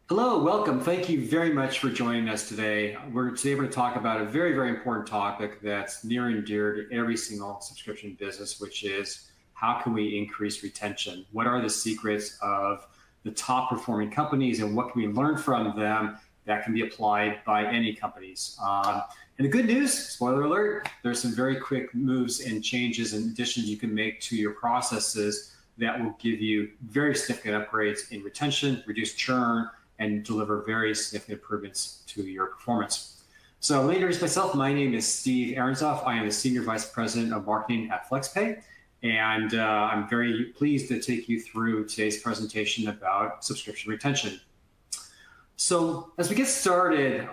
Hello, welcome. Thank you very much for joining us today. We're today going to talk about a very, very important topic that's near and dear to every single subscription business, which is how can we increase retention? What are the secrets of the top performing companies and what can we learn from them that can be applied by any companies? And the good news, spoiler alert, there's some very quick moves and changes and additions you can make to your processes that will give you very significant upgrades in retention, reduce churn, and deliver very significant improvements to your performance. So let me introduce myself. My name is Steve Arentzoff. I am the Senior Vice President of Marketing at FlexPay. And I'm very pleased to take you through today's presentation about subscription retention. So as we get started,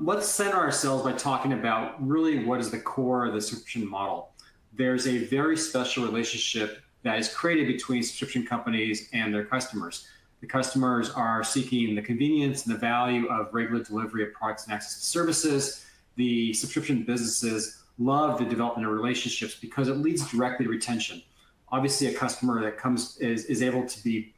let's center ourselves by talking about really what is the core of the subscription model. There's a very special relationship that is created between subscription companies and their customers. The customers are seeking the convenience and the value of regular delivery of products and access to services. The subscription businesses love the development of relationships because it leads directly to retention. Obviously, a customer that comes is able to be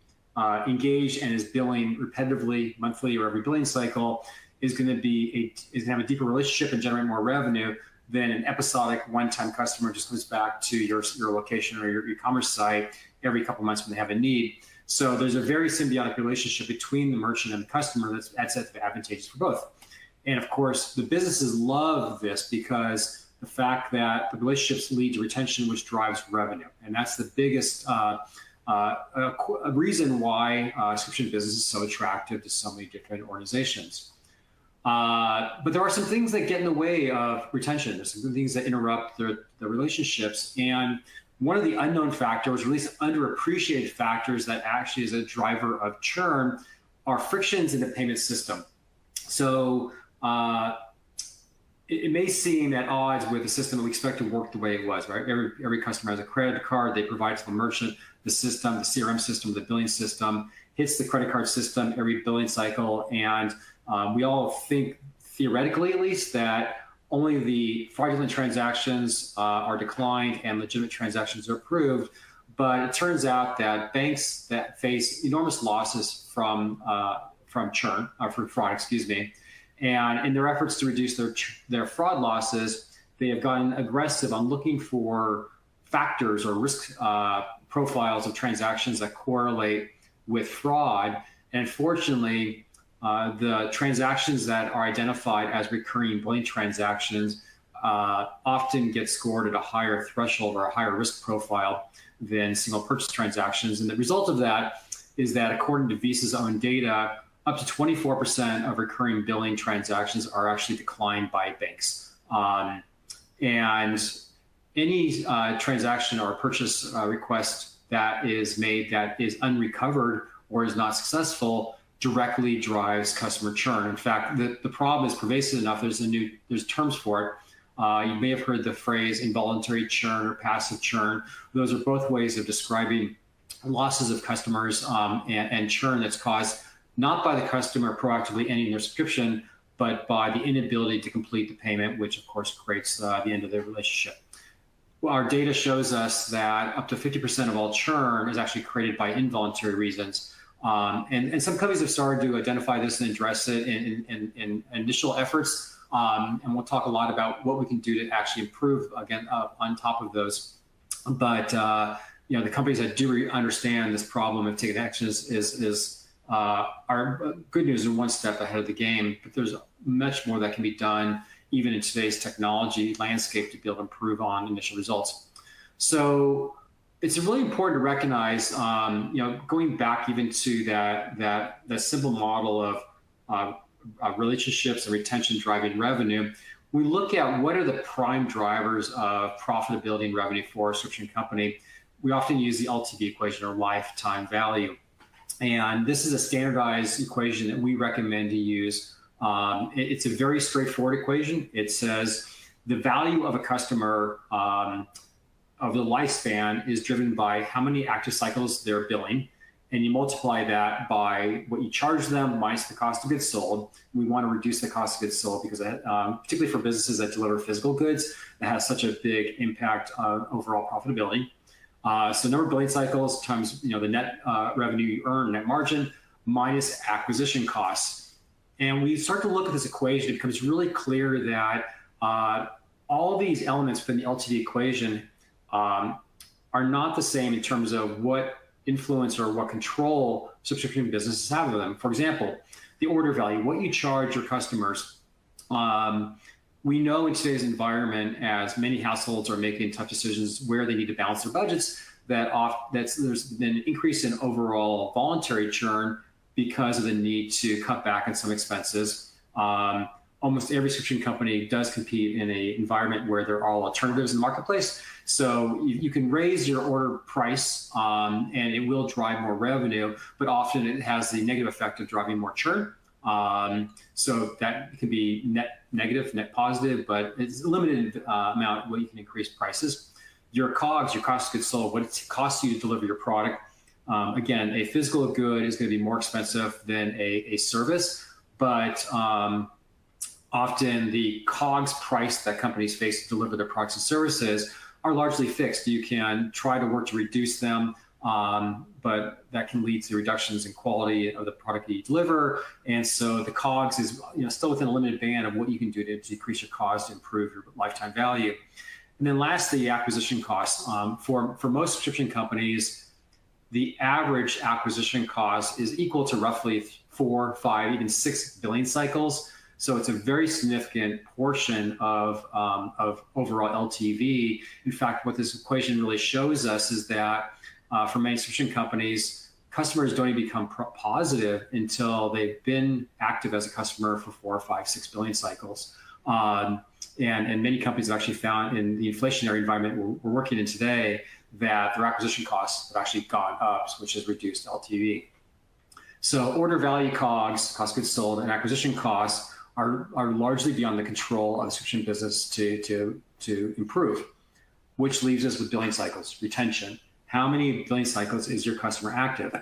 engaged and is billing repetitively, monthly or every billing cycle is going to have a deeper relationship and generate more revenue than an episodic one-time customer just comes back to your location or your e-commerce site every couple months when they have a need. So there's a very symbiotic relationship between the merchant and the customer that's advantageous for both. And of course, the businesses love this because the fact that the relationships lead to retention, which drives revenue. And that's the biggest reason why subscription business is so attractive to so many different organizations. But there are some things that get in the way of retention. There's some things that interrupt the relationships. And one of the unknown factors, or at least underappreciated factors that actually is a driver of churn are frictions in the payment system. So it may seem at odds with the system that we expect to work the way it was, right? Every customer has a credit card, they provide to the merchant, the system, the CRM system, the billing system, hits the credit card system every billing cycle. And we all think, theoretically at least, that only the fraudulent transactions are declined and legitimate transactions are approved. But it turns out that banks that face enormous losses from churn, or from fraud, excuse me, and in their efforts to reduce their fraud losses, they have gotten aggressive on looking for factors or risk profiles of transactions that correlate with fraud. And fortunately, the transactions that are identified as recurring billing transactions often get scored at a higher threshold or a higher risk profile than single purchase transactions. And the result of that is that, according to Visa's own data, up to 24% of recurring billing transactions are actually declined by banks. And any transaction or purchase request that is made that is unrecovered or is not successful directly drives customer churn. In fact, the problem is pervasive enough. There's terms for it. You may have heard the phrase involuntary churn or passive churn. Those are both ways of describing losses of customers and churn that's caused not by the customer proactively ending their subscription, but by the inability to complete the payment, which of course creates the end of the relationship. Well, our data shows us that up to 50% of all churn is actually created by involuntary reasons. And some companies have started to identify this and address it in initial efforts. And we'll talk a lot about what we can do to actually improve, again, on top of those. But the companies that do understand this problem and take action are good news and one step ahead of the game. But there's much more that can be done, even in today's technology landscape, to be able to improve on initial results. So it's really important to recognize, going back even to that simple model of relationships and retention driving revenue, we look at what are the prime drivers of profitability and revenue for a subscription company. We often use the LTV equation, or lifetime value. And this is a standardized equation that we recommend to use. It's a very straightforward equation. It says the value of a customer of the lifespan is driven by how many active cycles they're billing. And you multiply that by what you charge them minus the cost of goods sold. We want to reduce the cost of goods sold because particularly for businesses that deliver physical goods, that has such a big impact on overall profitability. So number of billing cycles times the net revenue you earn, net margin, minus acquisition costs. And we start to look at this equation, it becomes really clear that all these elements within the LTV equation are not the same in terms of what influence or what control subscription businesses have of them. For example, the order value, what you charge your customers. We know in today's environment, as many households are making tough decisions where they need to balance their budgets, there's been an increase in overall voluntary churn because of the need to cut back on some expenses. Almost every subscription company does compete in an environment where there are alternatives in the marketplace. So you can raise your order price and it will drive more revenue, but often it has the negative effect of driving more churn. So that can be net negative, net positive, but it's a limited amount what you can increase prices. Your COGS, your cost of goods sold, what it costs you to deliver your product. Again, a physical good is going to be more expensive than a service, but often the COGS price that companies face to deliver their products and services are largely fixed. You can try to work to reduce them, but that can lead to reductions in quality of the product that you deliver. And so the COGS is still within a limited band of what you can do to decrease your cost to improve your lifetime value. And then lastly, acquisition costs. For most subscription companies, the average acquisition cost is equal to roughly 4, 5, even 6 billing cycles. So it's a very significant portion of overall LTV. In fact, what this equation really shows us is that for many subscription companies, customers don't even become positive until they've been active as a customer for 4, 5, 6 billing cycles. And many companies have actually found in the inflationary environment we're working in today that their acquisition costs have actually gone up, which has reduced LTV. So order value COGS, cost of goods sold, and acquisition costs are largely beyond the control of the subscription business to improve, which leaves us with billing cycles, retention. How many billing cycles is your customer active?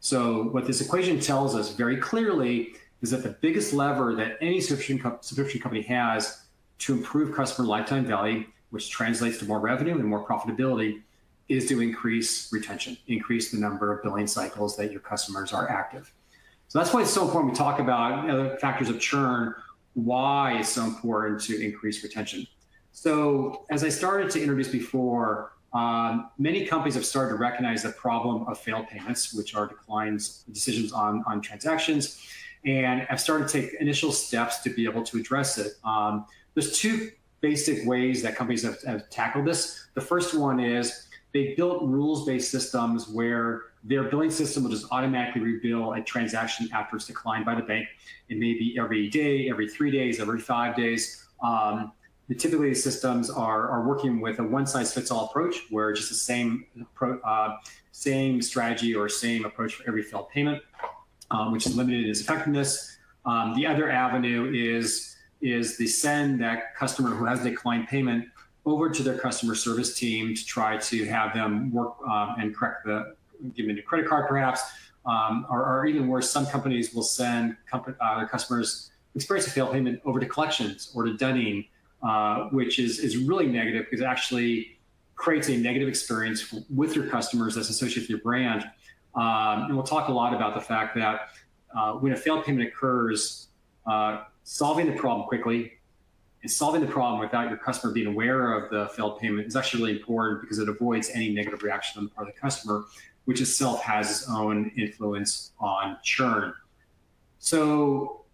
So what this equation tells us very clearly is that the biggest lever that any subscription company has to improve customer lifetime value, which translates to more revenue and more profitability, is to increase retention, increase the number of billing cycles that your customers are active. So that's why it's so important we talk about other factors of churn, why it's so important to increase retention. So as I started to introduce before, many companies have started to recognize the problem of failed payments, which are decisions on transactions, and have started to take initial steps to be able to address it. There's two basic ways that companies have tackled this. The first one is they built rules-based systems where their billing system will just automatically rebill a transaction after it's declined by the bank. It may be every day, every 3 days, every 5 days. Typically, the systems are working with a one-size-fits-all approach, where just the same strategy or same approach for every failed payment, which is limited in its effectiveness. The other avenue is they send that customer who has a declined payment over to their customer service team to try to have them work and give them a new credit card, perhaps, or even worse, some companies will send their customers who experience a failed payment over to collections or to dunning, which is really negative because it actually creates a negative experience with your customers that's associated with your brand. And we'll talk a lot about the fact that when a failed payment occurs, solving the problem quickly and solving the problem without your customer being aware of the failed payment is actually really important because it avoids any negative reaction on the part of the customer, which itself has its own influence on churn. So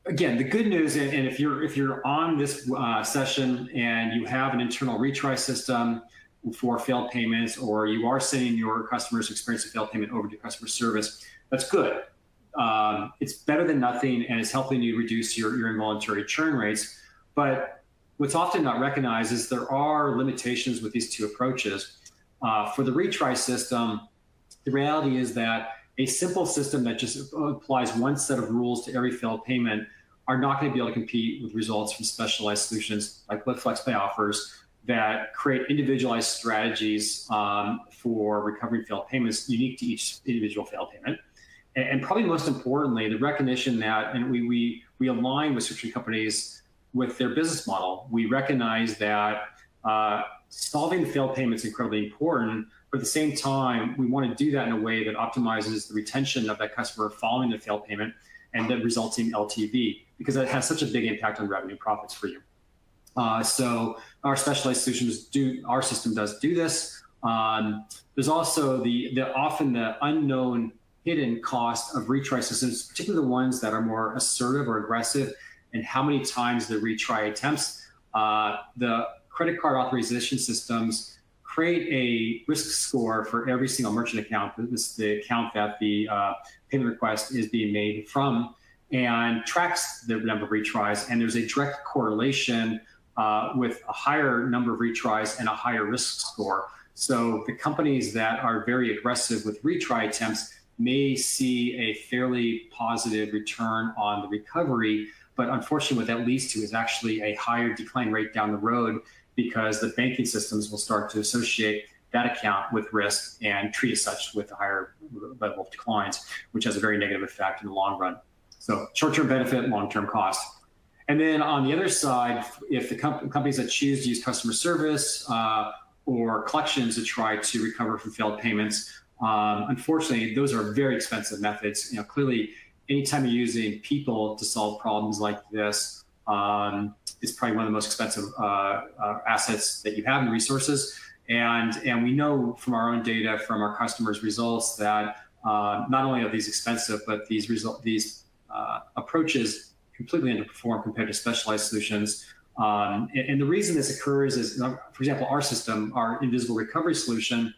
again, the good news, and if you're on this session and you have an internal retry system for failed payments, or you are sending your customers who experience a failed payment over to customer service, that's good. It's better than nothing, and it's helping you reduce your involuntary churn rates. But what's often not recognized is there are limitations with these two approaches. For the retry system, the reality is that a simple system that just applies one set of rules to every failed payment are not going to be able to compete with results from specialized solutions like what FlexPay offers that create individualized strategies for recovering failed payments unique to each individual failed payment. And probably most importantly, the recognition that, and we align with subscription companies with their business model. We recognize that solving the failed payment is incredibly important, But at the same time, we want to do that in a way that optimizes the retention of that customer following the failed payment and the resulting LTV, because that has such a big impact on revenue profits for you. So our specialized solutions our system does do this. There's also often the unknown hidden cost of retry systems, particularly the ones that are more assertive or aggressive, and how many times the retry attempts. The credit card authorization systems create a risk score for every single merchant account. This is the account that the payment request is being made from, and tracks the number of retries. And there's a direct correlation with a higher number of retries and a higher risk score. So the companies that are very aggressive with retry attempts may see a fairly positive return on the recovery, but unfortunately what that leads to is actually a higher decline rate down the road, because the banking systems will start to associate that account with risk and treat it as such with a higher level of declines, which has a very negative effect in the long run. So short-term benefit, long-term cost. And then on the other side, if the companies that choose to use customer service or collections to try to recover from failed payments, unfortunately, those are very expensive methods. Clearly, anytime you're using people to solve problems like this, it's probably one of the most expensive assets that you have in resources. And we know from our own data, from our customers' results, that not only are these expensive, but these approaches completely underperform compared to specialized solutions. And the reason this occurs is, for example, our system, our invisible recovery solution,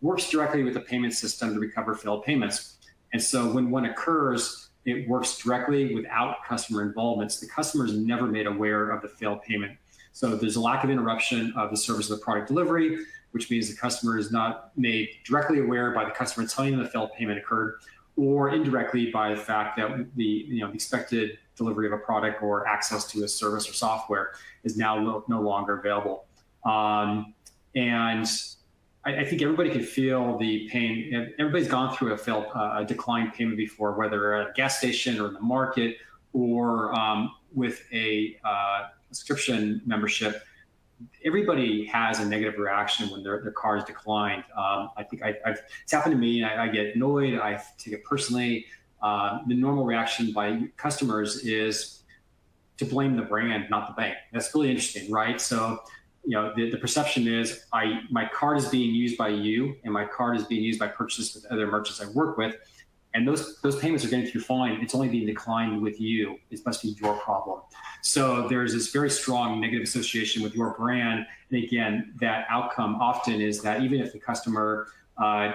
works directly with the payment system to recover failed payments. And so when one occurs, it works directly without customer involvement. So the customer is never made aware of the failed payment. So there's a lack of interruption of the service of the product delivery, which means the customer is not made directly aware by the customer telling them the failed payment occurred, or indirectly by the fact that the expected delivery of a product or access to a service or software is now no longer available. And I think everybody can feel the pain. Everybody's gone through a declined payment before, whether at a gas station or in the market, or with a subscription membership. Everybody has a negative reaction when their car is declined. I think it's happened to me. I get annoyed. I take it personally. The normal reaction by customers is to blame the brand, not the bank. That's really interesting, right? So, the perception is my card is being used by you, and my card is being used by purchases with other merchants I work with, and those payments are getting through fine. It's only being declined with you. It must be your problem. So there's this very strong negative association with your brand. And again, that outcome often is that even if the customer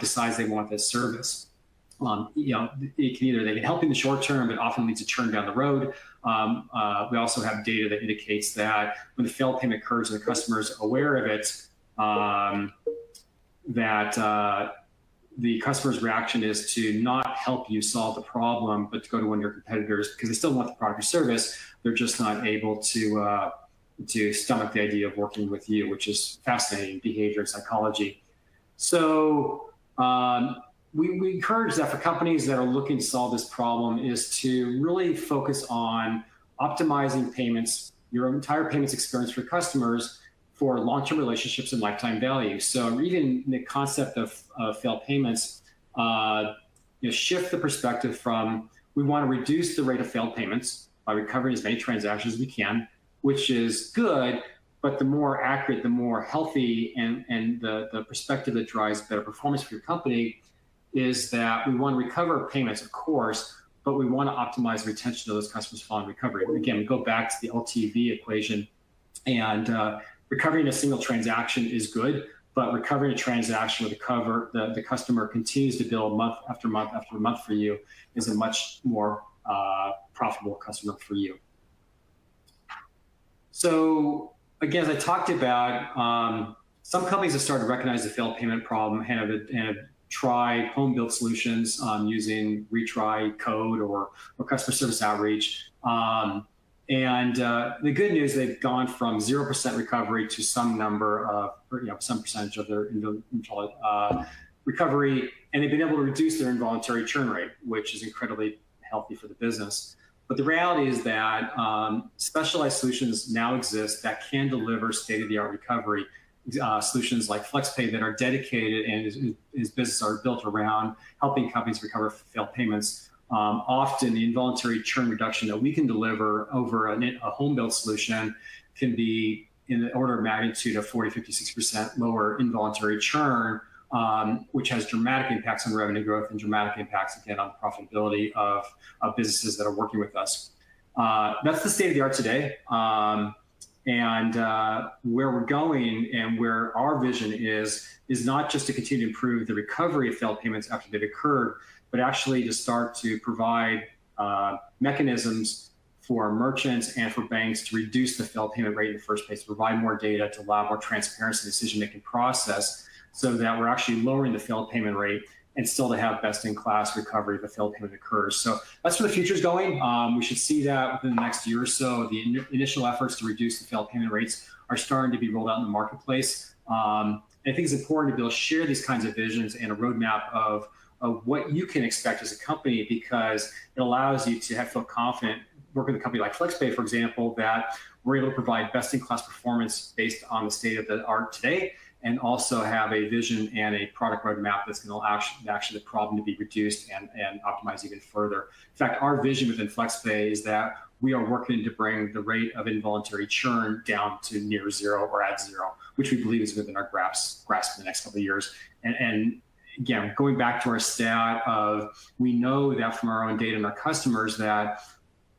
decides they want this service, it can they can help in the short term, but often leads to churn down the road. We also have data that indicates that when the failed payment occurs and the customer is aware of it, the customer's reaction is to not help you solve the problem, but to go to one of your competitors because they still want the product or service. They're just not able to stomach the idea of working with you, which is fascinating behavior and psychology. So we encourage that for companies that are looking to solve this problem is to really focus on optimizing payments, your entire payments experience for customers, for long-term relationships and lifetime value. So even the concept of failed payments, shift the perspective from we want to reduce the rate of failed payments by recovering as many transactions as we can, which is good, but the more accurate, the more healthy, and the perspective that drives better performance for your company is that we want to recover payments, of course, but we want to optimize retention of those customers following recovery. Again, we go back to the LTV equation, and recovering a single transaction is good, but recovering a transaction where the customer continues to bill month after month after month for you is a much more profitable customer for you. So again, as I talked about, some companies have started to recognize the failed payment problem and have tried home-built solutions using retry code or customer service outreach. And the good news, they've gone from 0% recovery to some number of, some percentage of their recovery, and they've been able to reduce their involuntary churn rate, which is incredibly healthy for the business. But the reality is that specialized solutions now exist that can deliver state-of-the-art recovery. solutions like FlexPay that are dedicated and his business are built around helping companies recover failed payments. Often the involuntary churn reduction that we can deliver over a home-built solution can be in the order of magnitude of 40, 50, 60% lower involuntary churn, which has dramatic impacts on revenue growth and dramatic impacts, again, on the profitability of businesses that are working with us. That's the state of the art today. And where we're going and where our vision is not just to continue to improve the recovery of failed payments after they've occurred, but actually to start to provide mechanisms for merchants and for banks to reduce the failed payment rate in the first place, to provide more data, to allow more transparency in the decision-making process, so that we're actually lowering the failed payment rate and still to have best-in-class recovery if a failed payment occurs. So that's where the future is going. We should see that within the next year or so. The initial efforts to reduce the failed payment rates are starting to be rolled out in the marketplace. And I think it's important to be able to share these kinds of visions and a roadmap of what you can expect as a company, because it allows you to feel confident working with a company like FlexPay, for example, that we're able to provide best-in-class performance based on the state of the art today, and also have a vision and a product roadmap that's going to actually the problem to be reduced and optimized even further. In fact, our vision within FlexPay is that we are working to bring the rate of involuntary churn down to near zero or at zero, which we believe is within our grasp in the next couple of years. And again, going back to our stat of, we know that from our own data and our customers that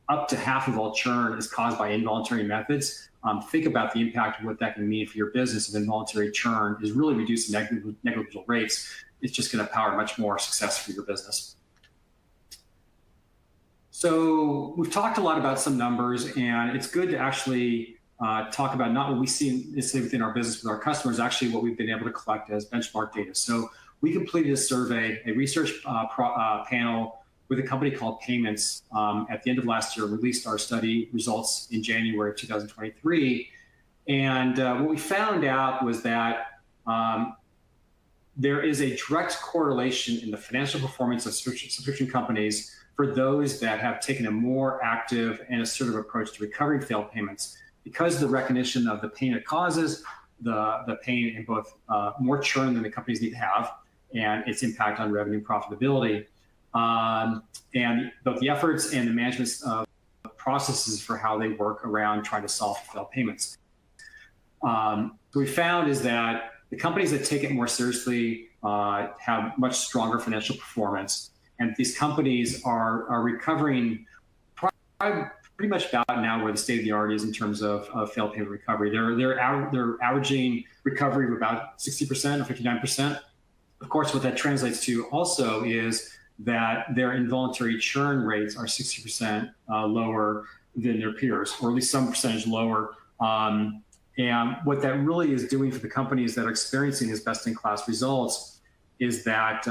up to half of all churn is caused by involuntary methods. Think about the impact of what that can mean for your business if involuntary churn is really reduced to negligible rates. It's just going to power much more success for your business. So we've talked a lot about some numbers, and it's good to actually talk about not what we see within our business with our customers, actually what we've been able to collect as benchmark data. So we completed a survey, a research panel with a company called Payments at the end of last year, released our study results in January of 2023. And what we found out was that there is a direct correlation in the financial performance of subscription companies for those that have taken a more active and assertive approach to recovering failed payments, because of the recognition of the pain it causes, the pain in both more churn than the companies need to have, and its impact on revenue and profitability. And both the efforts and the management processes for how they work around trying to solve failed payments. What we found is that the companies that take it more seriously have much stronger financial performance, and these companies are recovering pretty much about now where the state of the art is in terms of failed payment recovery. They're averaging recovery of about 60% or 59%. Of course, what that translates to also is that their involuntary churn rates are 60% lower than their peers, or at least some percentage lower. And what that really is doing for the companies that are experiencing these best-in-class results is that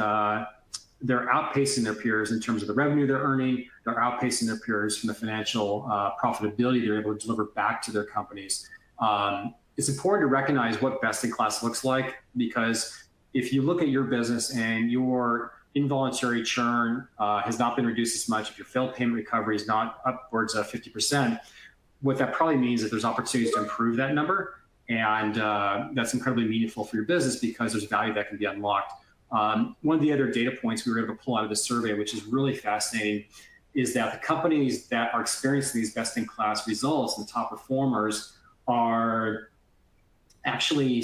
they're outpacing their peers in terms of the revenue they're earning. They're outpacing their peers from the financial profitability they're able to deliver back to their companies. It's important to recognize what best-in-class looks like, because if you look at your business and your involuntary churn has not been reduced as much, if your failed payment recovery is not upwards of 50%, what that probably means is that there's opportunities to improve that number. And that's incredibly meaningful for your business, because there's value that can be unlocked. One of the other data points we were able to pull out of the survey, which is really fascinating, is that the companies that are experiencing these best-in-class results, and the top performers, are actually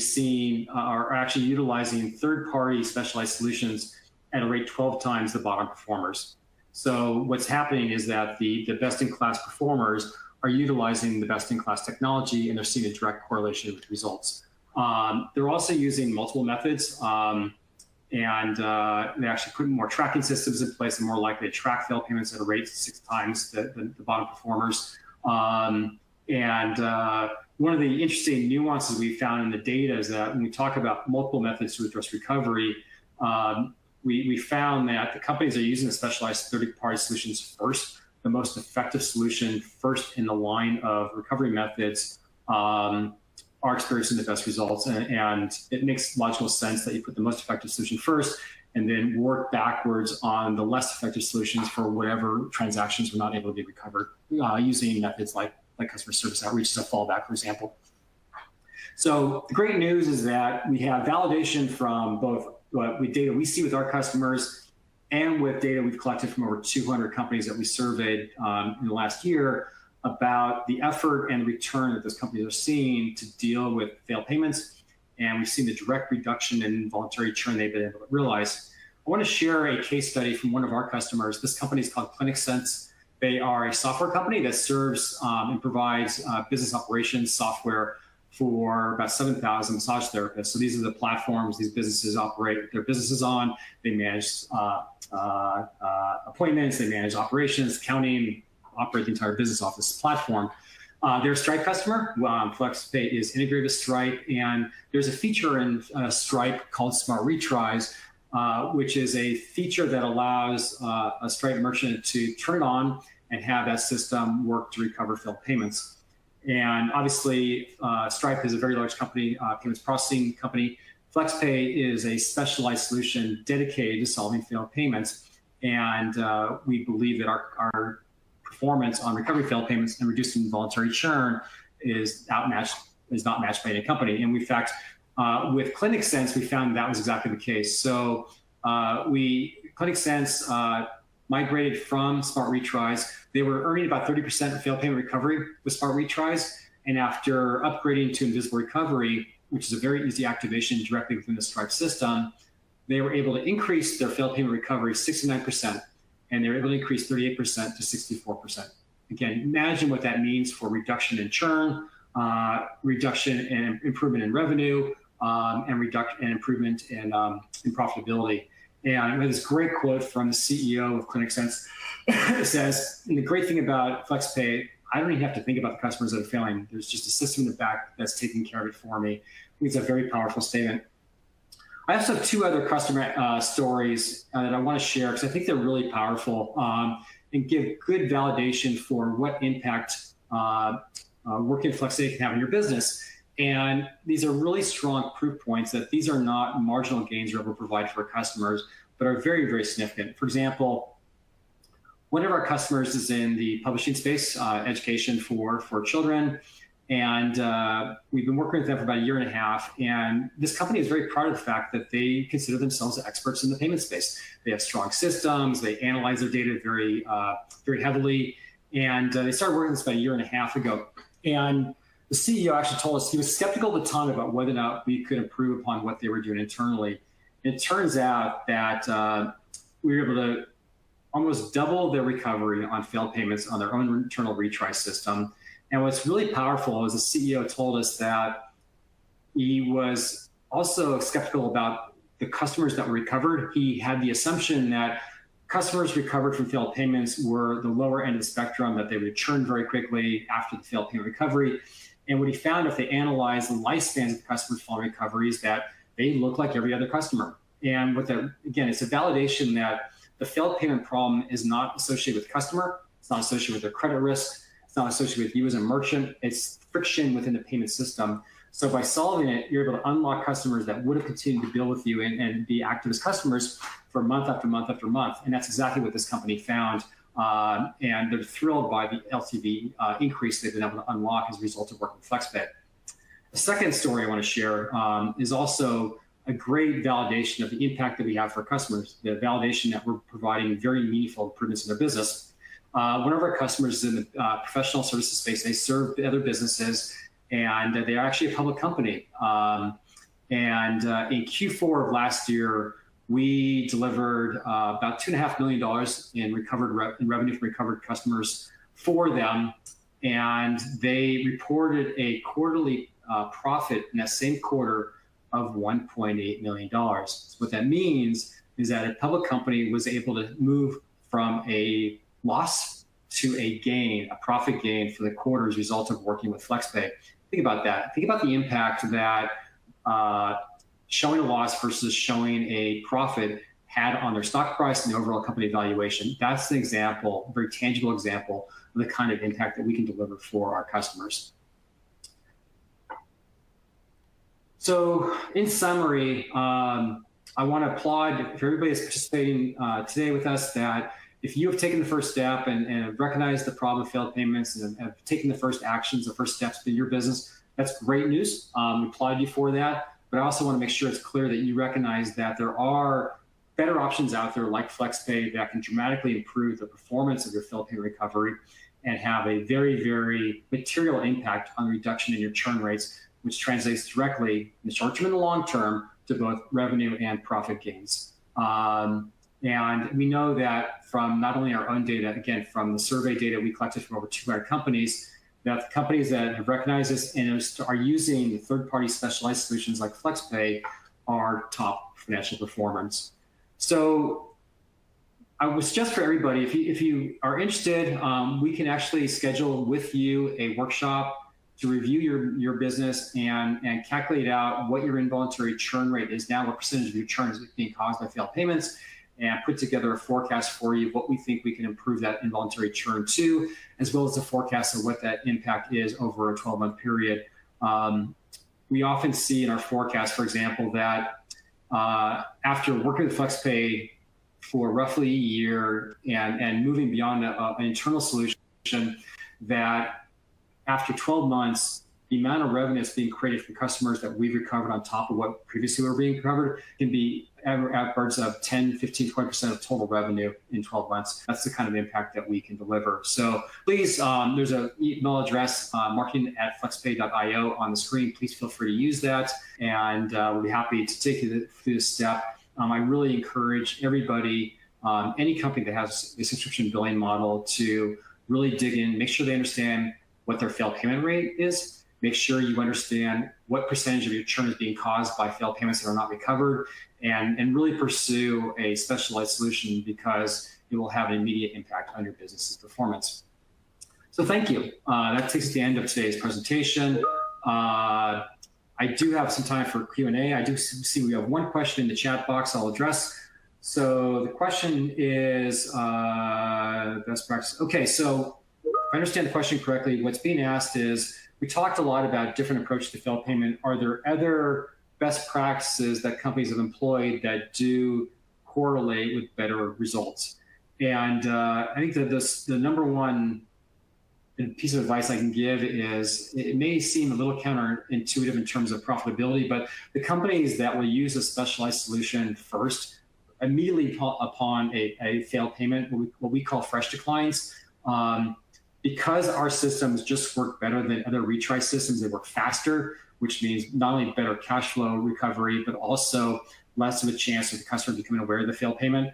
utilizing third-party specialized solutions at a rate 12 times the bottom performers. So what's happening is that the best-in-class performers are utilizing the best-in-class technology, and they're seeing a direct correlation with results. They're also using multiple methods, and they actually put more tracking systems in place and more likely to track failed payments at a rate 6 times the bottom performers. One of the interesting nuances we found in the data is that when we talk about multiple methods to address recovery, we found that the companies are using the specialized third-party solutions first. The most effective solution first in the line of recovery methods are experiencing the best results. And it makes logical sense that you put the most effective solution first and then work backwards on the less effective solutions for whatever transactions were not able to be recovered using methods like customer service outreach as a fallback, for example. So the great news is that we have validation from both with data we see with our customers and with data we've collected from over 200 companies that we surveyed in the last year about the effort and return that those companies are seeing to deal with failed payments. And we've seen the direct reduction in involuntary churn they've been able to realize. I want to share a case study from one of our customers. This company is called ClinicSense. They are a software company that serves and provides business operations software for about 7,000 massage therapists. So these are the platforms these businesses operate their businesses on. They manage appointments, they manage operations, accounting, operate the entire business office platform. They're a Stripe customer. FlexPay is integrated with Stripe, and there's a feature in Stripe called Smart Retries, which is a feature that allows a Stripe merchant to turn it on and have that system work to recover failed payments. And obviously, Stripe is a very large company, payments processing company. FlexPay is a specialized solution dedicated to solving failed payments. And we believe that our performance on recovery failed payments and reducing involuntary churn is not matched by any company. And in fact, with ClinicSense, we found that was exactly the case. So ClinicSense migrated from Smart Retries. They were earning about 30% of failed payment recovery with Smart Retries. And after upgrading to Invisible Recovery, which is a very easy activation directly within the Stripe system, they were able to increase their failed payment recovery 69%, and they were able to increase 38% to 64%. Again, imagine what that means for reduction in churn, reduction and improvement in revenue, and improvement in profitability. And we have this great quote from the CEO of ClinicSense. It says, and the great thing about FlexPay, I don't even have to think about the customers that are failing. There's just a system in the back that's taking care of it for me. I think it's a very powerful statement. I also have two other customer stories that I want to share because I think they're really powerful and give good validation for what impact working at FlexPay can have in your business. And these are really strong proof points that these are not marginal gains we're able to provide for our customers, but are very, very significant. For example, one of our customers is in the publishing space, education for children. And we've been working with them for about a year and a half. And this company is very proud of the fact that they consider themselves experts in the payment space. They have strong systems. They analyze their data very, very heavily. And they started working with us about a year and a half ago. And the CEO actually told us he was skeptical at the time about whether or not we could improve upon what they were doing internally. It turns out that we were able to almost double their recovery on failed payments on their own internal retry system. And what's really powerful is the CEO told us that he was also skeptical about the customers that were recovered. He had the assumption that customers recovered from failed payments were the lower end of the spectrum, that they would churn very quickly after the failed payment recovery. And what he found, if they analyzed the lifespans of the customers following recovery, is that they look like every other customer. And with that, again, it's a validation that the failed payment problem is not associated with customer. It's not associated with their credit risk. It's not associated with you as a merchant. It's friction within the payment system. So by solving it, you're able to unlock customers that would have continued to bill with you and be active as customers for month after month after month. And that's exactly what this company found. And they're thrilled by the LTV increase they've been able to unlock as a result of working with FlexPay. The second story I want to share is also a great validation of the impact that we have for customers, the validation that we're providing very meaningful improvements in their business. One of our customers is in the professional services space. They serve other businesses, and they're actually a public company. In Q4 of last year, we delivered about $2.5 million in revenue from recovered customers for them, and they reported a quarterly profit in that same quarter of $1.8 million. So what that means is that a public company was able to move from a loss to a gain, a profit gain for the quarter as a result of working with FlexPay. Think about that. Think about the impact that showing a loss versus showing a profit had on their stock price and the overall company valuation. That's an example, a very tangible example of the kind of impact that we can deliver for our customers. So in summary, I want to applaud for everybody that's participating today with us that if you have taken the first step and have recognized the problem of failed payments and have taken the first actions, the first steps in your business, That's great news. We applaud you for that. But I also want to make sure it's clear that you recognize that there are better options out there like FlexPay that can dramatically improve the performance of your failed payment recovery and have a very, very material impact on the reduction in your churn rates, which translates directly in the short term and the long term to both revenue and profit gains. And we know that from not only our own data, again, from the survey data we collected from over 200 companies, that the companies that have recognized this and are using third-party specialized solutions like FlexPay are top financial performance. So I would suggest for everybody, if you are interested, we can actually schedule with you a workshop to review your business and calculate out what your involuntary churn rate is now, what percentage of your churn is being caused by failed payments, and put together a forecast for you, what we think we can improve that involuntary churn to, as well as a forecast of what that impact is over a 12-month period. We often see in our forecast, for example, that after working with FlexPay for roughly a year and moving beyond an internal solution, that after 12 months, the amount of revenue that's being created from customers that we've recovered on top of what previously were being recovered can be upwards of 10, 15, 20% of total revenue in 12 months. That's the kind of impact that we can deliver. So please, there's an email address, marketing@flexpay.io on the screen. Please feel free to use that. And we'll be happy to take you through this step. I really encourage everybody, any company that has a subscription billing model, to really dig in, make sure they understand what their failed payment rate is. Make sure you understand what percentage of your churn is being caused by failed payments that are not recovered, and really pursue a specialized solution because it will have an immediate impact on your business's performance. So thank you. That takes us to the end of today's presentation. I do have some time for Q&A. I do see we have one question in the chat box I'll address. So the question is best practice. Okay, so if I understand the question correctly, what's being asked is, we talked a lot about different approaches to failed payment. Are there other best practices that companies have employed that do correlate with better results? And I think that the number one piece of advice I can give is, it may seem a little counterintuitive in terms of profitability, but the companies that will use a specialized solution first, immediately upon a failed payment, what we call fresh declines, because our systems just work better than other retry systems, they work faster, which means not only better cash flow recovery, but also less of a chance of the customer becoming aware of the failed payment.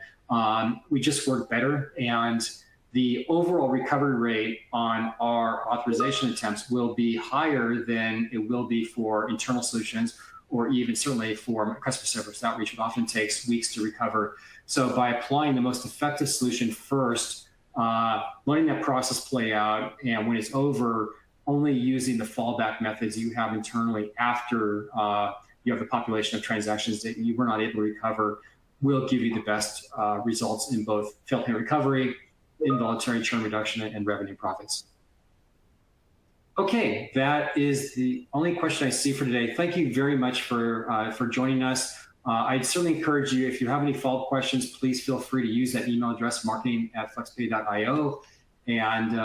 We just work better, and the overall recovery rate on our authorization attempts will be higher than it will be for internal solutions, or even certainly for customer service outreach. It often takes weeks to recover. So by applying the most effective solution first, letting that process play out, and when it's over, only using the fallback methods you have internally after you have the population of transactions that you were not able to recover, will give you the best results in both failed payment recovery, involuntary churn reduction, and revenue profits. Okay, that is the only question I see for today. Thank you very much for joining us. I'd certainly encourage you, if you have any follow-up questions, please feel free to use that email address, marketing@flexpay.io, and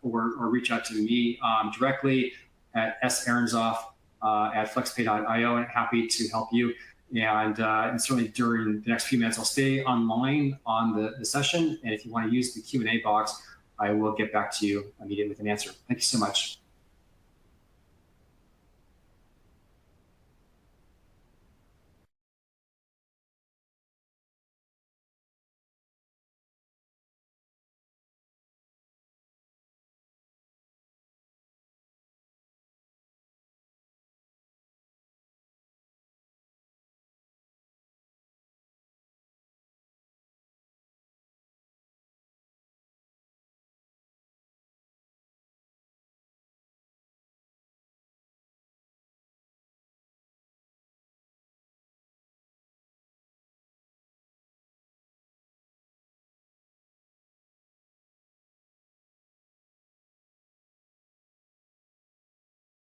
or reach out to me directly at Arentzoff@flexpay.io, and happy to help you. And certainly during the next few minutes, I'll stay online on the session. And if you want to use the Q&A box, I will get back to you immediately with an answer. Thank you so much.